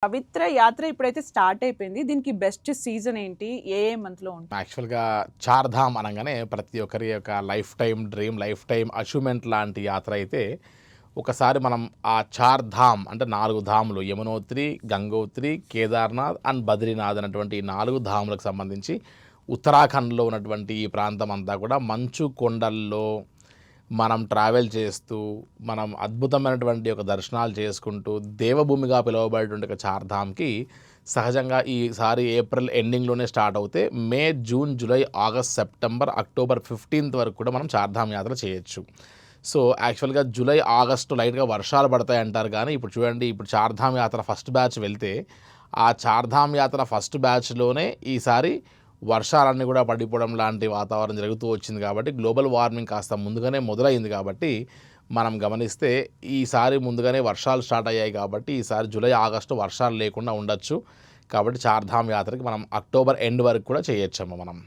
పవిత్ర యాత్ర ఇప్పుడైతే స్టార్ట్ అయిపోయింది. దీనికి బెస్ట్ సీజన్ ఏంటి? ఏ మంత్‌లో ఉంటుంది? యాక్చువల్‌గా 'చార్‌ధామ్' అనంగానే ప్రతి ఒక్కరి యొక్క life time dream, life time achievement లాంటి యాత్ర అయితే, ఒకసారి మనం ఆ 'చార్‌ధామ్' అంటే 4 ధాములు యమునోత్రి, గంగోత్రి, కేదార్‌నాథ్ అండ్ బద్రీనాథ్ అనేటువంటి ఈ 4 ధాములకు సంబంధించి ఉత్తరాఖండ్‌లో ఉన్నటువంటి ఈ ప్రాంతం అంతా కూడా మంచు కొండల్లో మనం ట్రావెల్ చేస్తూ, మనం అద్భుతమైనటువంటి ఒక దర్శనాలు చేసుకుంటూ, దేవభూమిగా పిలువబడేటువంటి ఒక 'చార్‌ధామ్‌కి' సహజంగా ఈసారి ఏప్రిల్ ఎండింగ్‌లోనే స్టార్ట్ అవుతే, May, June, July, August, September, October 15th వరకు కూడా మనం 'చార్‌ధామ్' యాత్ర చేయొచ్చు. సో, యాక్చువల్‌గా జూలై, ఆగస్టు లైట్‌గా వర్షాలు పడతాయంటారు కానీ, ఇప్పుడు చూడండి, ఇప్పుడు 'చార్‌ధామ్' యాత్ర ఫస్ట్ బ్యాచ్ వెళ్తే, ఆ 'చార్‌ధామ్' యాత్ర ఫస్ట్ బ్యాచ్‌లోనే ఈసారి వర్షాలన్నీ కూడా పడిపోవడం లాంటి వాతావరణం జరుగుతూ వచ్చింది కాబట్టి, గ్లోబల్ వార్మింగ్ కాస్త ముందుగానే మొదలైంది కాబట్టి, మనం గమనిస్తే ఈసారి ముందుగానే వర్షాలు స్టార్ట్ అయ్యాయి కాబట్టి, ఈసారి జూలై, ఆగస్టు వర్షాలు లేకుండా ఉండొచ్చు. కాబట్టి 'చార్‌ధామ్' యాత్రకి మనం అక్టోబర్ ఎండ్ వరకు కూడా చేయొచ్చమ్మ మనం.